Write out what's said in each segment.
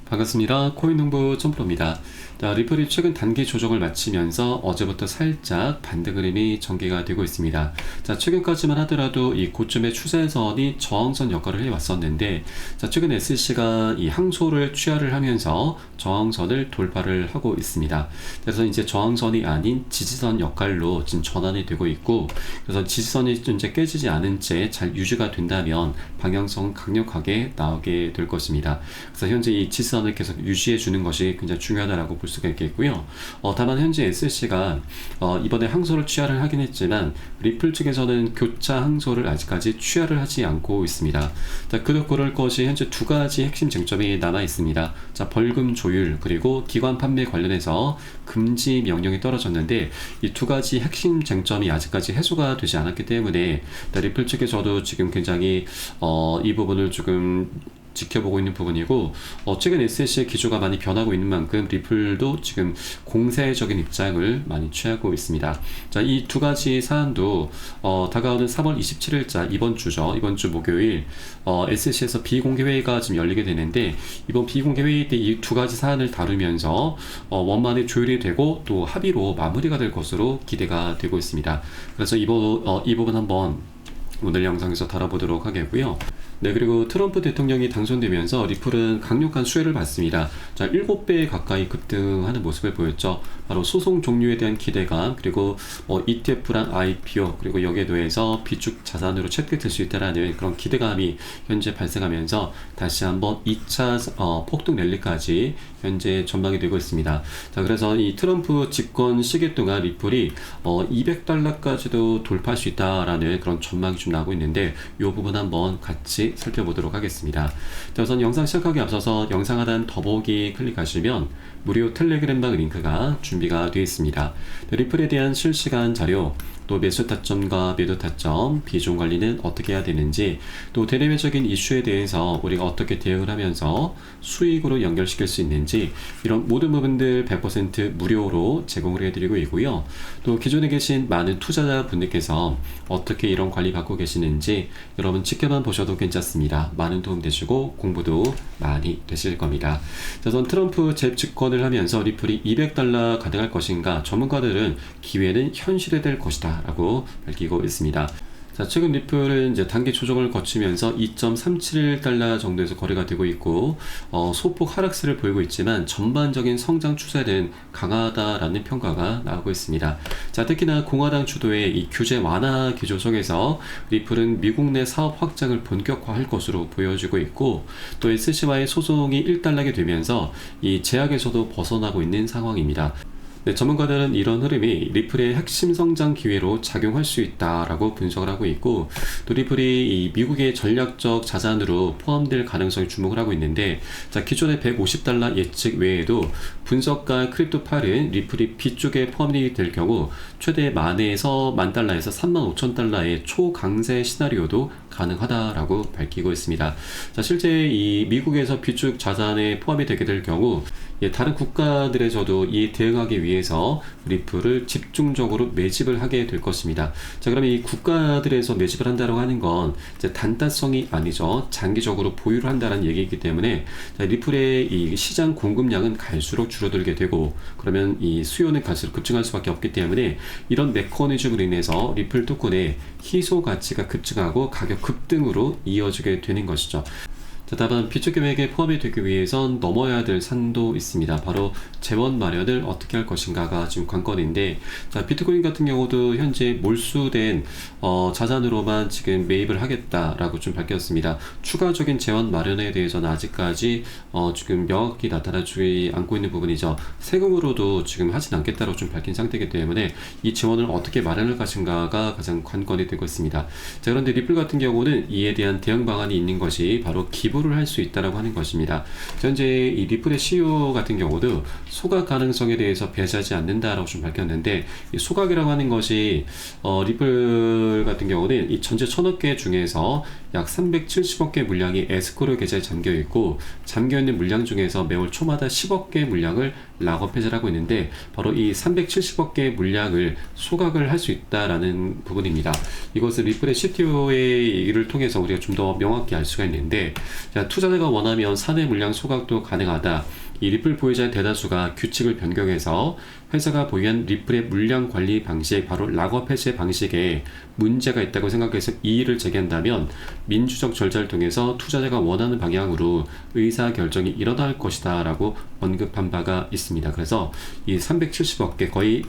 반갑습니다. 코인농부 점프로입니다. 자, 리플이 최근 단기 조정을 마치면서 어제부터 살짝 반등 흐름이 전개가 되고 있습니다. 자, 최근까지만 하더라도 이 고점의 추세선이 저항선 역할을 해왔었는데, 자, 최근 SC가 이 항소를 취하를 하면서 저항선을 돌파를 하고 있습니다. 그래서 이제 저항선이 아닌 지지선 역할로 지금 전환이 되고 있고, 그래서 지지선이 이제 깨지지 않은 채 잘 유지가 된다면 방향성 강력하게 나오게 될 것입니다. 그래서 현재 이 지지선을 계속 유지해 주는 것이 굉장히 중요하다고 볼 수가 있겠고요. 다만 현재 SC가 이번에 항소를 취하를 하긴 했지만 리플 측에서는 교차 항소를 아직까지 취하를 하지 않고 있습니다. 자, 그럴 것이 현재 두 가지 핵심 쟁점이 남아 있습니다. 자, 벌금 조율 그리고 기관 판매 관련해서 금지 명령이 떨어졌는데 이 두 가지 핵심 쟁점이 아직까지 해소가 되지 않았기 때문에 리플 측에서도 지금 굉장히 이 부분을 조금 지켜보고 있는 부분이고, 최근 SC의 기조가 많이 변하고 있는 만큼 리플도 지금 공세적인 입장을 많이 취하고 있습니다. 자, 이 두 가지 사안도 다가오는 3월 27일자 이번 주죠. 이번 주 목요일 SC에서 비공개 회의가 지금 열리게 되는데, 이번 비공개 회의 때 이 두 가지 사안을 다루면서 원만히 조율이 되고 또 합의로 마무리가 될 것으로 기대가 되고 있습니다. 그래서 이 부분 한번 오늘 영상에서 다뤄보도록 하겠고요. 네, 그리고 트럼프 대통령이 당선되면서 리플은 강력한 수혜를 받습니다. 자, 7배 가까이 급등하는 모습을 보였죠. 바로 소송 종료에 대한 기대감, 그리고 ETF랑 IPO, 그리고 여기에 더해서 비축 자산으로 채택될 수 있다는 그런 기대감이 현재 발생하면서 다시 한번 2차 폭등 랠리까지 현재 전망이 되고 있습니다. 자, 그래서 이 트럼프 집권 시기 동안 리플이 $200까지도 돌파할 수 있다라는 그런 전망이 좀 나오고 있는데, 이 부분 한번 같이 살펴보도록 하겠습니다. 자, 우선 영상 시작하기 앞서서 영상 하단 더보기 클릭하시면 무료 텔레그램방 링크가 준비가 되어 있습니다. 리플에 대한 실시간 자료, 또 매수 타점과 매도 타점, 비중 관리는 어떻게 해야 되는지, 또 대내외적인 이슈에 대해서 우리가 어떻게 대응을 하면서 수익으로 연결시킬 수 있는지, 이런 모든 부분들 100% 무료로 제공을 해드리고 있고요. 또 기존에 계신 많은 투자자분들께서 어떻게 이런 관리 받고 계시는지 여러분 지켜만 보셔도 괜찮습니다. 많은 도움 되시고 공부도 많이 되실 겁니다. 자, 우선 트럼프 재집권을 하면서 리플이 $200 가능할 것인가, 전문가들은 기회는 현실화될 것이다 라고 밝히고 있습니다. 자, 최근 리플은 이제 단기 조정을 거치면서 $2.371 정도에서 거래가 되고 있고, 소폭 하락세를 보이고 있지만 전반적인 성장 추세는 강하다라는 평가가 나오고 있습니다. 자, 특히나 공화당 주도의 이 규제 완화 기조 속에서 리플은 미국 내 사업 확장을 본격화할 것으로 보여지고 있고, 또 SC와의 소송이 일단락이 되면서 이 제약에서도 벗어나고 있는 상황입니다. 네, 전문가들은 이런 흐름이 리플의 핵심 성장 기회로 작용할 수 있다라고 분석을 하고 있고, 또 리플이 이 미국의 전략적 자산으로 포함될 가능성에 주목을 하고 있는데, 자, 기존의 $150 예측 외에도 분석가 크립토팔은 리플이 B쪽에 포함이 될 경우 최대 $10,000에서 $10,000에서 $35,000의 초강세 시나리오도 가능하다라고 밝히고 있습니다. 자, 실제 이 미국에서 B쪽 자산에 포함이 되게 될 경우 다른 국가들에서도 이 대응하기 위해서 리플을 집중적으로 매집을 하게 될 것입니다. 자, 그러면 이 국가들에서 매집을 한다고 하는 건 이제 단타성이 아니죠. 장기적으로 보유를 한다는 얘기이기 때문에, 자, 리플의 이 시장 공급량은 갈수록 줄어들게 되고, 그러면 이 수요는 갈수록 급증할 수밖에 없기 때문에 이런 메커니즘으로 인해서 리플 토큰의 희소 가치가 급증하고 가격 급등으로 이어지게 되는 것이죠. 자, 다만 B쪽 계획에 포함이 되기 위해선 넘어야 될 산도 있습니다. 바로 재원 마련을 어떻게 할 것인가가 지금 관건인데, 자, 비트코인 같은 경우도 현재 몰수된 자산으로만 지금 매입을 하겠다라고 좀 밝혔습니다. 추가적인 재원 마련에 대해서는 아직까지 지금 명확히 나타나지 않고 있는 부분이죠. 세금으로도 지금 하진 않겠다고 좀 밝힌 상태이기 때문에 이 재원을 어떻게 마련할 것인가가 가장 관건이 되고 있습니다. 자, 그런데 리플 같은 경우는 이에 대한 대응 방안이 있는 것이 바로 기부를 할 수 있다라고 하는 것입니다. 현재 이 리플의 CEO 같은 경우도 소각 가능성에 대해서 배제하지 않는다라고 좀 밝혔는데, 이 소각이라고 하는 것이 리플 같은 경우는 이 전체 1,000억 개 중에서 약 370억 개 물량이 에스크로 계좌에 잠겨 있고, 잠겨 있는 물량 중에서 매월 초마다 10억 개 물량을 락업 해제를 하고 있는데, 바로 이 370억 개의 물량을 소각을 할 수 있다라는 부분입니다. 이것은 리플의 CTO의 얘기를 통해서 우리가 좀 더 명확히 알 수가 있는데, 자, 투자자가 원하면 사내 물량 소각도 가능하다. 이 리플 보유자의 대다수가 규칙을 변경해서 회사가 보유한 리플의 물량 관리 방식, 바로 락업 해제 방식에 문제가 있다고 생각해서 이의를 제기한다면 민주적 절차를 통해서 투자자가 원하는 방향으로 의사 결정이 일어날 것이다 라고 언급한 바가 있습니다. 그래서 이 370억 개, 거의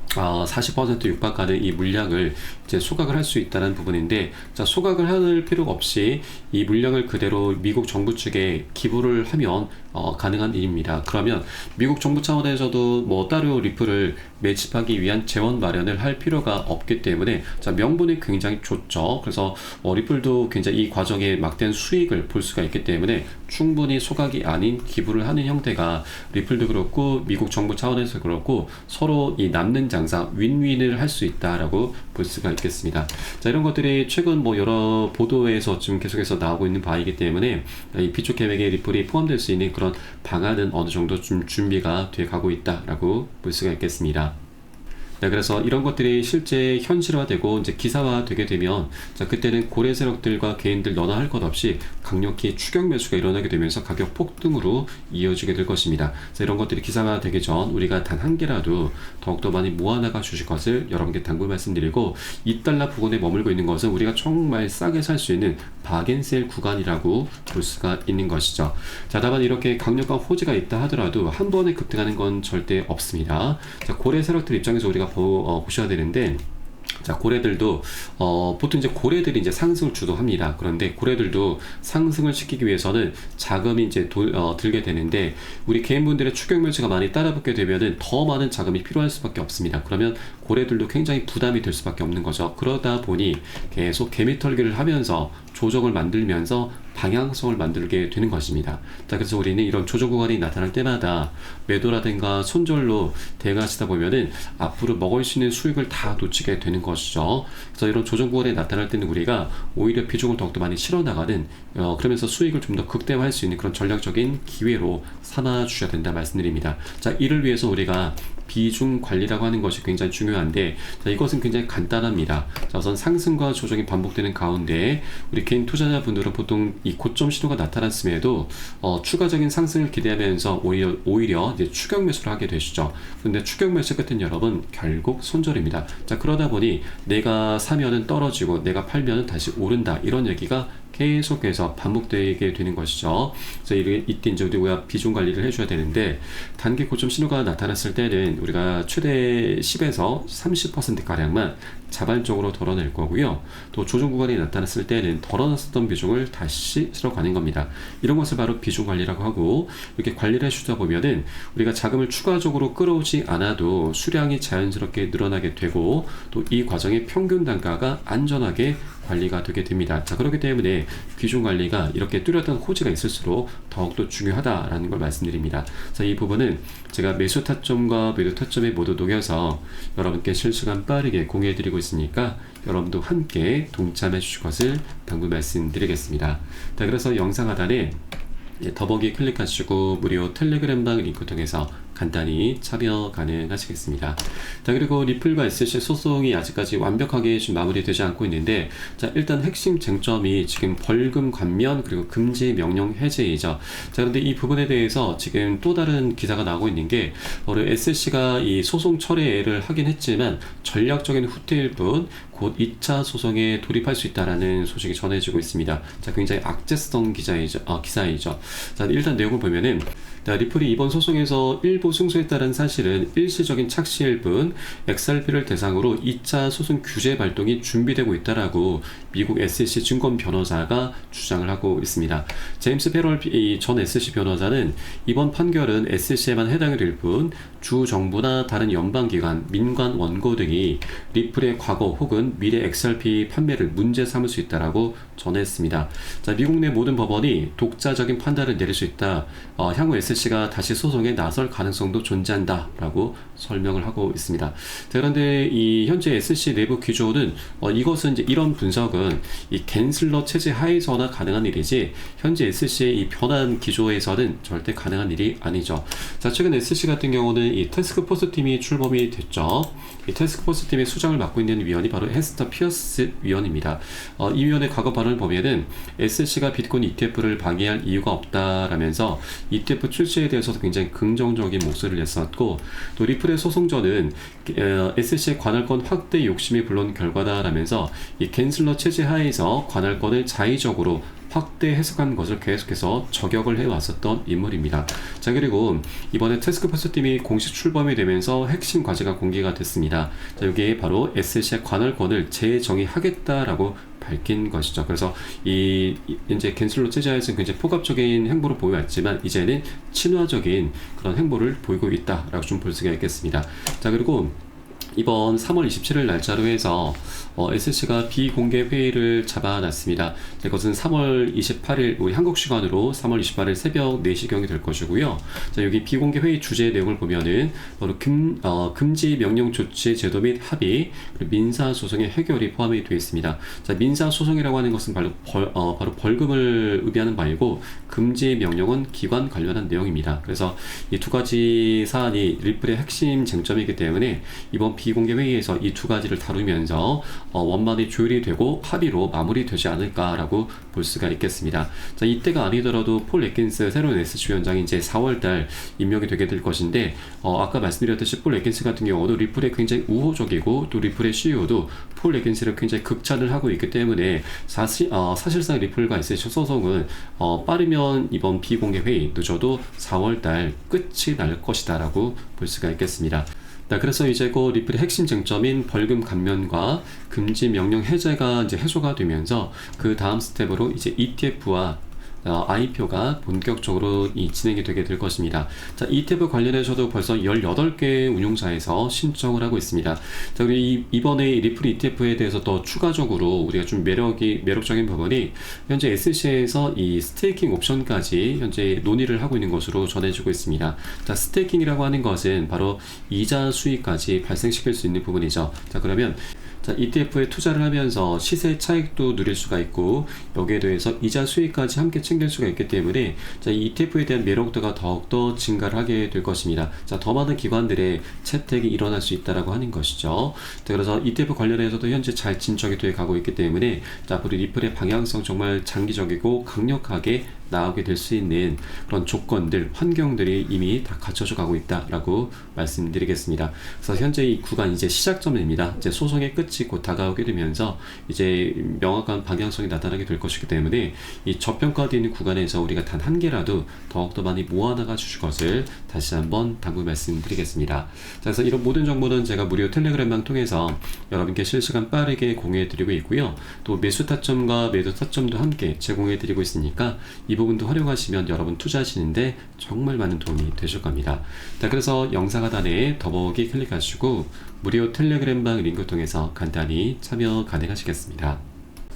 40% 육박하는 이 물량을 이제 소각을 할 수 있다는 부분인데, 자, 소각을 할 필요가 없이 이 물량을 그대로 미국 정부 측에 기부를 하면 가능한 일입니다. 그러면 미국 정부 차원에서도 뭐 따로 리플을 매집하기 위한 재원 마련을 할 필요가 없기 때문에, 자, 명분이 굉장히 좋죠. 그래서 리플도 굉장히 이 과정에 막대한 수익을 볼 수가 있기 때문에 충분히 소각이 아닌 기부를 하는 형태가 리플도 그렇고 미국 정부 차원에서 그렇고 서로 이 남는 장사 윈윈을 할 수 있다라고 볼 수가 있겠습니다. 자, 이런 것들이 최근 뭐 여러 보도에서 지금 계속해서 나오고 있는 바이기 때문에 이 비축 계획에 리플이 포함될 수 있는 그런 방안은 어느 정도 좀 준비가 돼 가고 있다라고 볼 수가 있겠습니다. 네, 그래서 이런 것들이 실제 현실화되고 이제 기사화되게 되면, 자, 그때는 고래 세력들과 개인들 너나 할 것 없이 강력히 추격 매수가 일어나게 되면서 가격 폭등으로 이어지게 될 것입니다. 그래서 이런 것들이 기사화되기 전 우리가 단 한 개라도 더욱더 많이 모아나가 주실 것을 여러분께 당부 말씀드리고, 2달러 부근에 머물고 있는 것은 우리가 정말 싸게 살 수 있는 박앤셀 구간이라고 볼 수가 있는 것이죠. 자, 다만 이렇게 강력한 호재가 있다 하더라도 한 번에 급등하는 건 절대 없습니다. 자, 고래 세력들 입장에서 우리가 보셔야 되는데, 자, 고래들도 보통 이제 고래들이 이제 상승을 주도합니다. 그런데 고래들도 상승을 시키기 위해서는 자금이 이제 들게 되는데, 우리 개인분들의 추격 매수가 많이 따라붙게 되면은 더 많은 자금이 필요할 수밖에 없습니다. 그러면 고래들도 굉장히 부담이 될 수밖에 없는 거죠. 그러다 보니 계속 개미털기를 하면서 조정을 만들면서 방향성을 만들게 되는 것입니다. 자, 그래서 우리는 이런 조정 구간이 나타날 때마다 매도라든가 손절로 대응하시다 보면은 앞으로 먹을 수 있는 수익을 다 놓치게 되는 것이죠. 그래서 이런 조정 구간이 나타날 때는 우리가 오히려 비중을 더욱더 많이 실어 나가는, 그러면서 수익을 좀 더 극대화할 수 있는 그런 전략적인 기회로 삼아 주셔야 된다 말씀드립니다. 자, 이를 위해서 우리가 비중 관리라고 하는 것이 굉장히 중요한데, 자, 이것은 굉장히 간단합니다. 자, 우선 상승과 조정이 반복되는 가운데 우리 개인 투자자분들은 보통 이 고점 신호가 나타났음에도 추가적인 상승을 기대하면서 오히려 이제 추격 매수를 하게 되시죠. 그런데 추격 매수 끝은 여러분 결국 손절입니다. 자, 그러다 보니 내가 사면은 떨어지고 내가 팔면은 다시 오른다, 이런 얘기가 계속해서 반복되게 되는 것이죠. 그래서 이때 이제 우리가 비중 관리를 해줘야 되는데, 단기 고점 신호가 나타났을 때는 우리가 최대 10에서 30%가량만 자발적으로 덜어낼 거고요. 또 조정 구간이 나타났을 때는 덜어놨었던 비중을 다시 쓸어가는 겁니다. 이런 것을 바로 비중 관리라고 하고, 이렇게 관리를 해주다 보면은 우리가 자금을 추가적으로 끌어오지 않아도 수량이 자연스럽게 늘어나게 되고, 또 이 과정의 평균 단가가 안전하게 관리가 되게 됩니다. 자, 그렇기 때문에 비중 관리가 이렇게 뚜렷한 호재가 있을수록 더욱더 중요하다라는 걸 말씀드립니다. 자, 이 부분은 제가 매수 타점과 매도 타점에 모두 녹여서 여러분께 실시간 빠르게 공유해드리고 있으니까 여러분도 함께 동참해 주실 것을 당부 말씀드리겠습니다. 자, 그래서 영상 하단에 더보기 클릭하시고 무료 텔레그램방 링크 통해서 간단히 참여 가능하시겠습니다. 자, 그리고 리플과 SC 소송이 아직까지 완벽하게 지금 마무리되지 않고 있는데, 자, 일단 핵심 쟁점이 지금 벌금 감면 그리고 금지 명령 해제이죠. 자, 그런데 이 부분에 대해서 지금 또 다른 기사가 나오고 있는 게, SC가 이 소송 철회를 하긴 했지만 전략적인 후퇴일 뿐 곧 2차 소송에 돌입할 수 있다라는 소식이 전해지고 있습니다. 자, 굉장히 악재성 기사이죠. 자, 일단 내용을 보면은, 자, 리플이 이번 소송에서 일부 승소했다는 사실은 일시적인 착시일 뿐 XRP를 대상으로 2차 소송 규제 발동이 준비되고 있다라고 미국 SEC 증권 변호사가 주장을 하고 있습니다. 제임스 페럴 전 SEC 변호사는 이번 판결은 SEC에만 해당이 될 뿐 주 정부나 다른 연방기관, 민간 원고 등이 리플의 과거 혹은 미래 XRP 판매를 문제 삼을 수 있다라고 전했습니다. 자, 미국 내 모든 법원이 독자적인 판단을 내릴 수 있다. 향후 SC가 다시 소송에 나설 가능성도 존재한다라고 설명을 하고 있습니다. 자, 그런데 이 현재 SC 내부 기조는 이것은 이제 이런 분석은 이 갠슬러 체제 하에서나 가능한 일이지 현재 SC의 이 변환 기조에서는 절대 가능한 일이 아니죠. 자, 최근 SC 같은 경우는 이 태스크포스 팀이 출범이 됐죠. 이 태스크포스 팀의 수장을 맡고 있는 위원이 바로 헤스터 피어스 위원입니다. 이 위원의 과거 발언을 보면은 SC가 비트코인 ETF를 방해할 이유가 없다라면서 ETF 출시에 대해서도 굉장히 긍정적인 목소리를 냈었고, 또 리플의 소송전은 SC의 관할권 확대 욕심이 불러온 결과다라면서 이 갠슬러 체제 하에서 관할권을 자의적으로 확대 해석한 것을 계속해서 저격을 해왔었던 인물입니다. 자, 그리고 이번에 태스크포스 팀이 공식 출범이 되면서 핵심 과제가 공개가 됐습니다. 자, 여기에 바로 SC의 관할권을 재정의하겠다라고 밝힌 것이죠. 그래서 이제 갠슬러 체제에서는 굉장히 포괄적인 행보를 보여왔지만 이제는 친화적인 그런 행보를 보이고 있다라고 좀 볼 수가 있겠습니다. 자, 그리고 이번 3월 27일 날짜로 해서 SC가 비공개 회의를 잡아놨습니다. 이것은 3월 28일 우리 한국 시간으로 3월 28일 새벽 4시경이 될 것이고요. 자, 여기 비공개 회의 주제 내용을 보면은 바로 금지 명령 조치 제도 및 합의, 그리고 민사 소송의 해결이 포함이 되어 있습니다. 자, 민사 소송이라고 하는 것은 바로 벌금을 의미하는 바이고, 금지 명령은 기관 관련한 내용입니다. 그래서 이 두 가지 사안이 리플의 핵심 쟁점이기 때문에 이번 비공개 회의에서 이 두 가지를 다루면서 원만히 조율이 되고 합의로 마무리되지 않을까라고 볼 수가 있겠습니다. 자, 이때가 아니더라도 폴 애킨스 새로운 SC 위원장이 이제 4월달 임명이 되게 될 것인데, 아까 말씀드렸듯이 폴 애킨스 같은 경우도 리플에 굉장히 우호적이고, 또 리플의 CEO도 폴 애킨스를 굉장히 극찬을 하고 있기 때문에 사실상 리플과 SC 소송은 빠르면 이번 비공개 회의, 늦어도 4월달 끝이 날 것이다라고 볼 수가 있겠습니다. 그래서 이제 그 리플의 핵심 쟁점인 벌금 감면과 금지 명령 해제가 이제 해소가 되면서 그 다음 스텝으로 이제 ETF와 IPO가 본격적으로 진행이 되게 될 것입니다. 자, ETF 관련해서도 벌써 18개 운용사에서 신청을 하고 있습니다. 자, 그리고 이번에 리플 ETF에 대해서 더 추가적으로 우리가 좀 매력적인 부분이 현재 SC에서 이 스테이킹 옵션까지 현재 논의를 하고 있는 것으로 전해지고 있습니다. 자, 스테이킹이라고 하는 것은 바로 이자 수익까지 발생시킬 수 있는 부분이죠. 자, 그러면 자, ETF에 투자를 하면서 시세 차익도 누릴 수가 있고, 여기에 대해서 이자 수익까지 함께 챙길 수가 있기 때문에 자, 이 ETF에 대한 매력도가 더욱더 증가를 하게 될 것입니다. 자, 더 많은 기관들의 채택이 일어날 수 있다라고 하는 것이죠. 자, 그래서 ETF 관련해서도 현재 잘 진척이 되어 가고 있기 때문에 자, 앞으로 리플의 방향성 정말 장기적이고 강력하게 나오게 될 수 있는 그런 조건들, 환경들이 이미 다 갖춰져 가고 있다라고 말씀드리겠습니다. 그래서 현재 이 구간 이제 시작점입니다. 이제 소송의 끝이 곧 다가오게 되면서 이제 명확한 방향성이 나타나게 될 것이기 때문에 이 저평가되는 구간에서 우리가 단 한 개라도 더욱더 많이 모아나가 주실 것을 다시 한번 당부 말씀드리겠습니다. 자, 그래서 이런 모든 정보는 제가 무료 텔레그램방 통해서 여러분께 실시간 빠르게 공유해 드리고 있고요. 또 매수 타점과 매도 타점도 함께 제공해 드리고 있으니까 이 부분도 활용하시면 여러분 투자하시는데 정말 많은 도움이 되실 겁니다. 자, 그래서 영상 하단에 더보기 클릭하시고 무료 텔레그램방 링크 통해서 간단히 참여 가능하시겠습니다.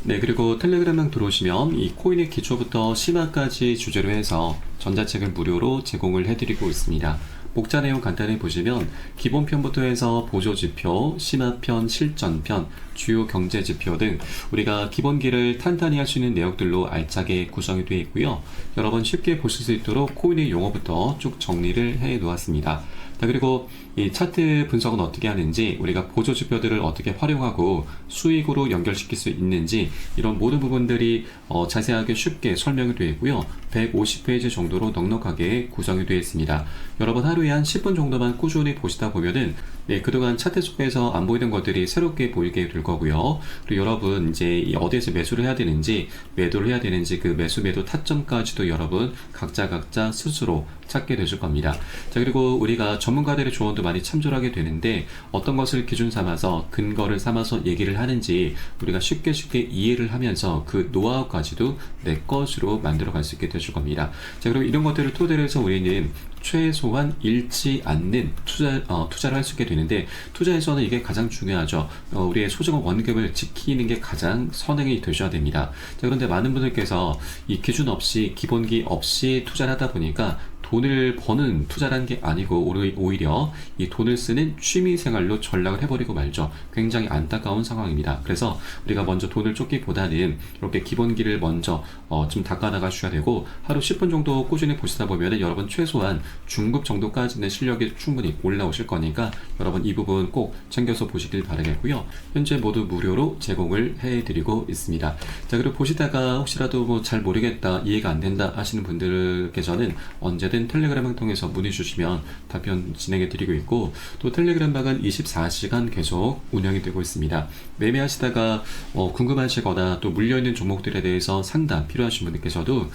네, 그리고 텔레그램방 들어오시면 이 코인의 기초부터 심화까지 주제로 해서 전자책을 무료로 제공을 해드리고 있습니다. 목차 내용 간단히 보시면 기본편부터 해서 보조지표, 심화편, 실전편, 주요 경제지표 등 우리가 기본기를 탄탄히 할 수 있는 내용들로 알차게 구성이 되어 있고요. 여러 번 쉽게 보실 수 있도록 코인의 용어부터 쭉 정리를 해 놓았습니다. 자, 그리고 이 차트 분석은 어떻게 하는지, 우리가 보조지표들을 어떻게 활용하고 수익으로 연결시킬 수 있는지, 이런 모든 부분들이 자세하게 쉽게 설명이 되어 있고요. 150페이지 정도로 넉넉하게 구성이 되어 있습니다. 여러분 하루에 한 10분 정도만 꾸준히 보시다 보면은 그동안 차트 속에서 안 보이던 것들이 새롭게 보이게 될 거고요. 그리고 여러분 이제 어디에서 매수를 해야 되는지, 매도를 해야 되는지, 그 매수 매도 타점까지도 여러분 각자 스스로 찾게 되실 겁니다. 자, 그리고 우리가 전문가들의 조언도 많이 참조를 하게 되는데, 어떤 것을 기준 삼아서 근거를 삼아서 얘기를 하는지 우리가 쉽게 이해를 하면서 그 노하우까지도 내 것으로 만들어 갈 수 있게 되실 겁니다. 자, 그리고 이런 것들을 토대로 해서 우리는 최소한 잃지 않는 투자를 할 수 있게 되는데, 투자에서는 이게 가장 중요하죠. 우리의 소중한 원금을 지키는 게 가장 선행이 되셔야 됩니다. 자, 그런데 많은 분들께서 이 기준 없이, 기본기 없이 투자를 하다 보니까 돈을 버는 투자라는 게 아니고 오히려 이 돈을 쓰는 취미 생활로 전락을 해버리고 말죠. 굉장히 안타까운 상황입니다. 그래서 우리가 먼저 돈을 쫓기보다는 이렇게 기본기를 먼저 좀 닦아나가셔야 되고, 하루 10분 정도 꾸준히 보시다 보면은 여러분 최소한 중급 정도까지는 실력이 충분히 올라오실 거니까 여러분 이 부분 꼭 챙겨서 보시길 바라겠고요. 현재 모두 무료로 제공을 해드리고 있습니다. 자, 그리고 보시다가 혹시라도 뭐 잘 모르겠다, 이해가 안 된다 하시는 분들께서는 언제든 텔레그램을 통해서 문의 주시면 답변 진행해 드리고 있고, 또 텔레그램 방은 24시간 계속 운영이 되고 있습니다. 매매하시다가 궁금하시거나 또 물려있는 종목들에 대해서 상담 필요하신 분들께서도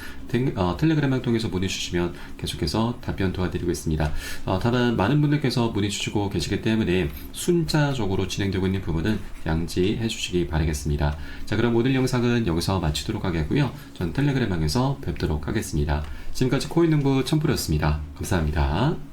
텔레그램을 통해서 문의 주시면 계속해서 답변 도와드리고 있습니다. 다만 많은 분들께서 문의 주시고 계시기 때문에 순차적으로 진행되고 있는 부분은 양지해 주시기 바라겠습니다. 자, 그럼 오늘 영상은 여기서 마치도록 하겠고요. 전 텔레그램 방에서 뵙도록 하겠습니다. 지금까지 코인농부 첨프로였습니다. 감사합니다.